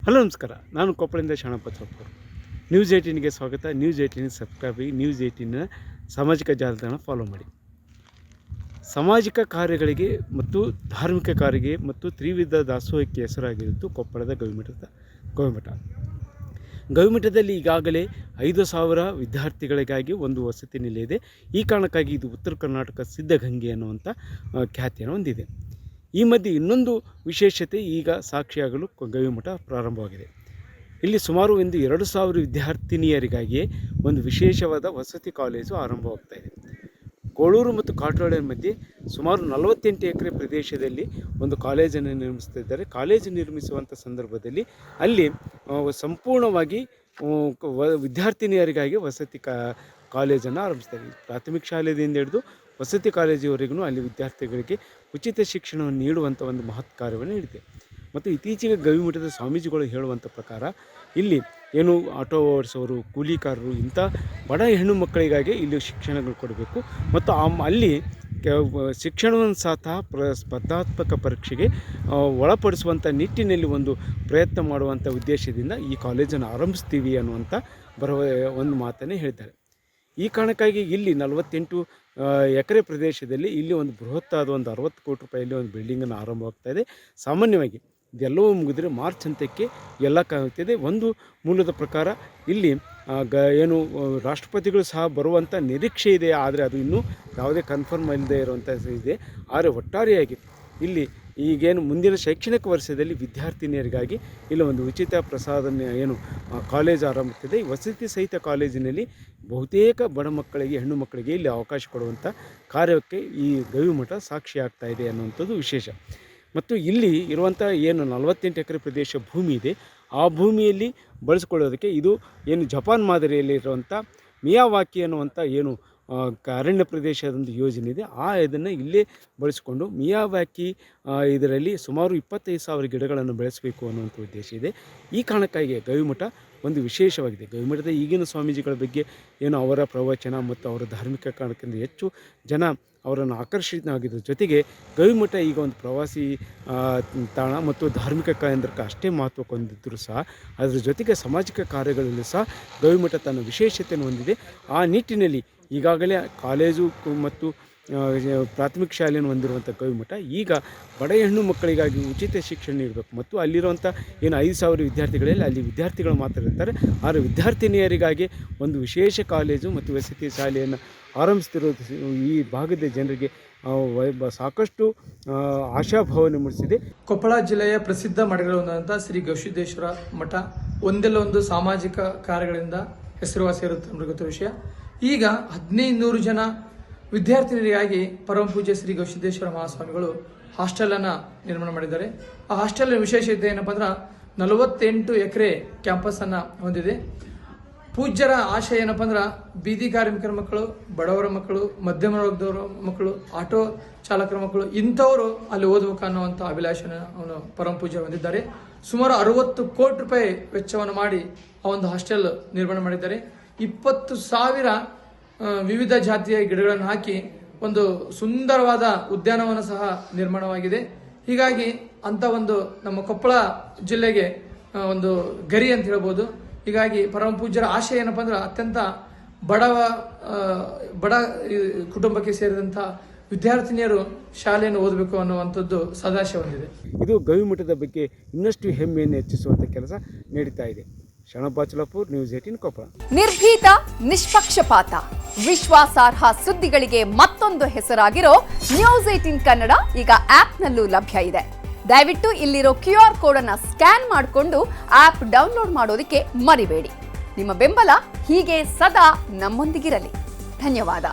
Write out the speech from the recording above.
Hello ನಮಸ್ಕಾರ. ನಾನು ಕೊಪ್ಪಳದಿಂದ Sharanabasappa. News 18ಗೆ ಸ್ವಾಗತ. ನ್ಯೂಸ್ 18 ಸಬ್ಸ್ಕ್ರೈಬ್ ಆಗಿ ನ್ಯೂಸ್ 18ನ ಸಾಮಾಜಿಕ ಜಾಲತಾಣ ಫಾಲೋ ಮಾಡಿ. ಸಾಮಾಜಿಕ ಕಾರ್ಯಗಳಿಗೆ ಮತ್ತು ಧಾರ್ಮಿಕ ಕಾರ್ಯಕ್ಕೆ ಮತ್ತು ತ್ರಿವಿಧ ದಾಸೋಹಕ್ಕೆ ಹೆಸರಾಗಿರುವುದು ಕೊಪ್ಪಳದ ಗವಿಮಠ. ಗವಿಮಠದಲ್ಲಿ ಈಗಾಗಲೇ 5,000 ವಿದ್ಯಾರ್ಥಿಗಳಿಗಾಗಿ ಒಂದು ವಸತಿ ನಿಲಯ ಇದೆ. ಈ ಕಾರಣಕ್ಕಾಗಿ ಇದು ಉತ್ತರ ಕರ್ನಾಟಕ ಸಿದ್ಧಗಂಗೆ ಅನ್ನುವಂಥ ಖ್ಯಾತಿಯನ್ನು ಹೊಂದಿದೆ. ಈ ಮಧ್ಯೆ ಇನ್ನೊಂದು ವಿಶೇಷತೆ ಈಗ ಸಾಕ್ಷಿಯಾಗಲು ಗವಿಮಠ ಪ್ರಾರಂಭವಾಗಿದೆ. ಇಲ್ಲಿ ಸುಮಾರು 2,000 ವಿದ್ಯಾರ್ಥಿನಿಯರಿಗಾಗಿಯೇ ಒಂದು ವಿಶೇಷವಾದ ವಸತಿ ಕಾಲೇಜು ಆರಂಭವಾಗ್ತಾ ಇದೆ. ಕೋಳೂರು ಮತ್ತು ಕಾಟೋಳ ಮಧ್ಯೆ ಸುಮಾರು 48 ಎಕರೆ ಪ್ರದೇಶದಲ್ಲಿ ಒಂದು ಕಾಲೇಜನ್ನು ನಿರ್ಮಿಸ್ತಿದ್ದಾರೆ. ಕಾಲೇಜು ನಿರ್ಮಿಸುವಂಥ ಸಂದರ್ಭದಲ್ಲಿ ಅಲ್ಲಿ ಸಂಪೂರ್ಣವಾಗಿ ವಿದ್ಯಾರ್ಥಿನಿಯರಿಗಾಗಿ ವಸತಿ ಕಾಲೇಜನ್ನು ಆರಂಭಿಸ್ತಾರೆ. ಪ್ರಾಥಮಿಕ ಶಾಲೆಯಿಂದ ಹಿಡಿದು ವಸತಿ ಕಾಲೇಜಿವರೆಗೂ ಅಲ್ಲಿ ವಿದ್ಯಾರ್ಥಿಗಳಿಗೆ ಉಚಿತ ಶಿಕ್ಷಣವನ್ನು ನೀಡುವಂಥ ಒಂದು ಮಹತ್ ಕಾರ್ಯವನ್ನು ನೀಡಿದೆ. ಮತ್ತು ಇತ್ತೀಚೆಗೆ ಗವಿಮಠದ ಸ್ವಾಮೀಜಿಗಳು ಹೇಳುವಂಥ ಪ್ರಕಾರ ಇಲ್ಲಿ ಏನು ಆಟೋ ಓಡಿಸೋರು, ಕೂಲಿಕಾರರು, ಇಂಥ ಬಡ ಹೆಣ್ಣು ಮಕ್ಕಳಿಗಾಗಿ ಇಲ್ಲಿ ಶಿಕ್ಷಣಗಳು ಕೊಡಬೇಕು ಮತ್ತು ಅಲ್ಲಿ ಶಿಕ್ಷಣವನ್ನು ಸಹ ಸ್ಪರ್ಧಾತ್ಮಕ ಪರೀಕ್ಷೆಗೆ ಒಳಪಡಿಸುವಂಥ ನಿಟ್ಟಿನಲ್ಲಿ ಒಂದು ಪ್ರಯತ್ನ ಮಾಡುವಂಥ ಉದ್ದೇಶದಿಂದ ಈ ಕಾಲೇಜನ್ನು ಆರಂಭಿಸ್ತೀವಿ ಅನ್ನುವಂಥ ಒಂದು ಮಾತನ್ನೇ ಹೇಳಿದ್ದಾರೆ. ಈ ಕಾರಣಕ್ಕಾಗಿ ಇಲ್ಲಿ 48 ಎಕರೆ ಪ್ರದೇಶದಲ್ಲಿ ಇಲ್ಲಿ ಒಂದು ಬೃಹತ್ತಾದ ಒಂದು 60 ಕೋಟಿ ರೂಪಾಯಲ್ಲಿ ಒಂದು ಬಿಲ್ಡಿಂಗನ್ನು ಆರಂಭವಾಗ್ತಾ ಇದೆ. ಸಾಮಾನ್ಯವಾಗಿ ಇದೆಲ್ಲವೂ ಮುಗಿದರೆ ಮಾರ್ಚ್ ಹಂತಕ್ಕೆ ಎಲ್ಲ ಕಾಣುತ್ತಿದೆ. ಒಂದು ಮೂಲದ ಪ್ರಕಾರ ಇಲ್ಲಿ ಏನು ರಾಷ್ಟ್ರಪತಿಗಳು ಸಹ ಬರುವಂಥ ನಿರೀಕ್ಷೆ ಇದೆ. ಆದರೆ ಅದು ಇನ್ನೂ ಯಾವುದೇ ಕನ್ಫರ್ಮ್ ಇಲ್ಲದೆ ಇರುವಂಥ ಇದೆ. ಆದರೆ ಒಟ್ಟಾರೆಯಾಗಿ ಇಲ್ಲಿ ಈಗೇನು ಮುಂದಿನ ಶೈಕ್ಷಣಿಕ ವರ್ಷದಲ್ಲಿ ವಿದ್ಯಾರ್ಥಿನಿಯರಿಗಾಗಿ ಇಲ್ಲಿ ಒಂದು ಉಚಿತ ಪ್ರಸಾದನ ಏನು ಕಾಲೇಜ್ ಆರಂಭಿಸಿದೆ. ಈ ವಸತಿ ಸಹಿತ ಕಾಲೇಜಿನಲ್ಲಿ ಬಹುತೇಕ ಬಡ ಮಕ್ಕಳಿಗೆ, ಹೆಣ್ಣು ಮಕ್ಕಳಿಗೆ ಇಲ್ಲಿ ಅವಕಾಶ ಕೊಡುವಂಥ ಕಾರ್ಯಕ್ಕೆ ಈ ಗವಿಮಠ ಸಾಕ್ಷಿ ಆಗ್ತಾ ಇದೆ ಅನ್ನುವಂಥದ್ದು ವಿಶೇಷ. ಮತ್ತು ಇಲ್ಲಿ ಇರುವಂಥ ಏನು 48 ಎಕರೆ ಪ್ರದೇಶ ಭೂಮಿ ಇದೆ, ಆ ಭೂಮಿಯಲ್ಲಿ ಬಳಸಿಕೊಳ್ಳೋದಕ್ಕೆ ಇದು ಏನು ಜಪಾನ್ ಮಾದರಿಯಲ್ಲಿರುವಂಥ ಮಿಯಾವಾಕಿ ಅನ್ನುವಂಥ ಏನು ಅರಣ್ಯ ಪ್ರದೇಶದೊಂದು ಯೋಜನೆ ಇದೆ. ಇದನ್ನು ಇಲ್ಲೇ ಬಳಸಿಕೊಂಡು ಮಿಯಾವಾಕಿ ಇದರಲ್ಲಿ ಸುಮಾರು 25,000 ಗಿಡಗಳನ್ನು ಬೆಳೆಸಬೇಕು ಅನ್ನುವಂಥ ಉದ್ದೇಶ ಇದೆ. ಈ ಕಾರಣಕ್ಕಾಗಿ ಗವಿಮಠ ಒಂದು ವಿಶೇಷವಾಗಿದೆ. ಗವಿಮಠದ ಈಗಿನ ಸ್ವಾಮೀಜಿಗಳ ಬಗ್ಗೆ ಏನು ಅವರ ಪ್ರವಚನ ಮತ್ತು ಅವರ ಧಾರ್ಮಿಕ ಕಾರಣಕ್ಕಿಂತ ಹೆಚ್ಚು ಜನ ಅವರನ್ನು ಆಕರ್ಷಿತವಾಗಿದ್ದ ಜೊತೆಗೆ ಗವಿಮಠ ಈಗ ಒಂದು ಪ್ರವಾಸಿ ತಾಣ ಮತ್ತು ಧಾರ್ಮಿಕ ಕೇಂದ್ರಕ್ಕೆ ಅಷ್ಟೇ ಮಹತ್ವ ಹೊಂದಿದ್ದರೂ ಸಹ ಅದರ ಜೊತೆಗೆ ಸಾಮಾಜಿಕ ಕಾರ್ಯಗಳಲ್ಲೂ ಸಹ ಗವಿಮಠ ತನ್ನ ವಿಶೇಷತೆಯನ್ನು ಹೊಂದಿದೆ. ಆ ನಿಟ್ಟಿನಲ್ಲಿ ಈಗಾಗಲೇ ಕಾಲೇಜು ಮತ್ತು ಪ್ರಾಥಮಿಕ ಶಾಲೆಯನ್ನು ಹೊಂದಿರುವಂಥ ಗವಿಮಠ ಈಗ ಬಡ ಹೆಣ್ಣು ಮಕ್ಕಳಿಗಾಗಿ ಉಚಿತ ಶಿಕ್ಷಣ ನೀಡಬೇಕು ಮತ್ತು ಅಲ್ಲಿರುವಂಥ ಏನು 5,000 ವಿದ್ಯಾರ್ಥಿಗಳಲ್ಲಿ ಅಲ್ಲಿ ವಿದ್ಯಾರ್ಥಿಗಳು ಮಾತ್ರ ಇರ್ತಾರೆ. ಆದರೆ ವಿದ್ಯಾರ್ಥಿನಿಯರಿಗಾಗಿ ಒಂದು ವಿಶೇಷ ಕಾಲೇಜು ಮತ್ತು ವಸತಿ ಶಾಲೆಯನ್ನು ಆರಂಭಿಸ್ತಿರೋದು ಈ ಭಾಗದ ಜನರಿಗೆ ಸಾಕಷ್ಟು ಆಶಾಭಾವನೆ ಮೂಡಿಸಿದೆ. ಕೊಪ್ಪಳ ಜಿಲ್ಲೆಯ ಪ್ರಸಿದ್ಧ ಮಠಗಳೊಂದಂಥ ಶ್ರೀ ಗವಿಸಿದ್ದೇಶ್ವರ ಮಠ ಒಂದೆಲ್ಲ ಒಂದು ಸಾಮಾಜಿಕ ಕಾರ್ಯಗಳಿಂದ ಹೆಸರುವಾಸಿಯಿರುತ್ತೆ ನಮಗೆ ಗೊತ್ತ ವಿಷಯ. ಈಗ 1,500 ಜನ ವಿದ್ಯಾರ್ಥಿನಿಯರಿಗಾಗಿ ಪರಮ ಪೂಜ್ಯ ಶ್ರೀ ಗವಿಸಿದ್ದೇಶ್ವರ ಮಹಾಸ್ವಾಮಿಗಳು ಹಾಸ್ಟೆಲನ್ನು ನಿರ್ಮಾಣ ಮಾಡಿದ್ದಾರೆ. ಆ ಹಾಸ್ಟೆಲ್ ವಿಶೇಷತೆ ಏನಪ್ಪ ಅಂದ್ರೆ 48 ಎಕರೆ ಕ್ಯಾಂಪಸನ್ನು ಹೊಂದಿದೆ. ಪೂಜ್ಯರ ಆಶಯ ಏನಪ್ಪ ಅಂದ್ರೆ ಬೀದಿ ಕಾರ್ಮಿಕರ ಮಕ್ಕಳು, ಬಡವರ ಮಕ್ಕಳು, ಮಧ್ಯಮ ವರ್ಗದವರ ಮಕ್ಕಳು, ಆಟೋ ಚಾಲಕರ ಮಕ್ಕಳು ಇಂಥವರು ಅಲ್ಲಿ ಓದಬೇಕು ಅನ್ನುವಂಥ ಅಭಿಲಾಷನ ಅವನು ಪರಮ ಪೂಜ್ಯ ಹೊಂದಿದ್ದಾರೆ. ಸುಮಾರು 60 ಕೋಟಿ ರೂಪಾಯಿ ವೆಚ್ಚವನ್ನು ಮಾಡಿ ಆ ಒಂದು ಹಾಸ್ಟೆಲ್ ನಿರ್ಮಾಣ ಮಾಡಿದ್ದಾರೆ. 20,000 ವಿವಿಧ ಜಾತಿಯ ಗಿಡಗಳನ್ನು ಹಾಕಿ ಒಂದು ಸುಂದರವಾದ ಉದ್ಯಾನವನ ಸಹ ನಿರ್ಮಾಣವಾಗಿದೆ. ಹೀಗಾಗಿ ಅಂತ ಒಂದು ನಮ್ಮ ಕೊಪ್ಪಳ ಜಿಲ್ಲೆಗೆ ಒಂದು ಗರಿ ಅಂತ ಹೇಳ್ಬೋದು. ಹೀಗಾಗಿ ಪರಮ ಪೂಜ್ಯರ ಆಶಯ ಏನಪ್ಪ ಅಂದ್ರೆ ಅತ್ಯಂತ ಬಡ ಕುಟುಂಬಕ್ಕೆ ಸೇರಿದಂಥ ವಿದ್ಯಾರ್ಥಿನಿಯರು ಶಾಲೆಯನ್ನು ಓದಬೇಕು ಅನ್ನುವಂಥದ್ದು ಸದಾಶಯ ಹೊಂದಿದೆ. ಇದು ಗವಿಮಠದ ಬಗ್ಗೆ ಇನ್ನಷ್ಟು ಹೆಮ್ಮೆಯನ್ನು ಹೆಚ್ಚಿಸುವಂಥ ಕೆಲಸ ನಡೀತಾ ಇದೆ. ಶರಣಬಸಪ್ಪ, ನ್ಯೂಸ್ 18 ಕೊಪ್ಪಳ. ನಿರ್ಭೀತ, ನಿಷ್ಪಕ್ಷಪಾತ, ವಿಶ್ವಾಸಾರ್ಹ ಸುದ್ದಿಗಳಿಗೆ ಮತ್ತೊಂದು ಹೆಸರಾಗಿರೋ ನ್ಯೂಸ್ 18 ಕನ್ನಡ ಈಗ ಆಪ್ನಲ್ಲೂ ಲಭ್ಯ ಇದೆ. ದಯವಿಟ್ಟು ಇಲ್ಲಿರೋ QR ಕೋಡ್ ಅನ್ನು ಸ್ಕ್ಯಾನ್ ಮಾಡಿಕೊಂಡು ಆಪ್ ಡೌನ್ಲೋಡ್ ಮಾಡೋದಕ್ಕೆ ಮರಿಬೇಡಿ. ನಿಮ್ಮ ಬೆಂಬಲ ಹೀಗೆ ಸದಾ ನಮ್ಮೊಂದಿಗಿರಲಿ. ಧನ್ಯವಾದ.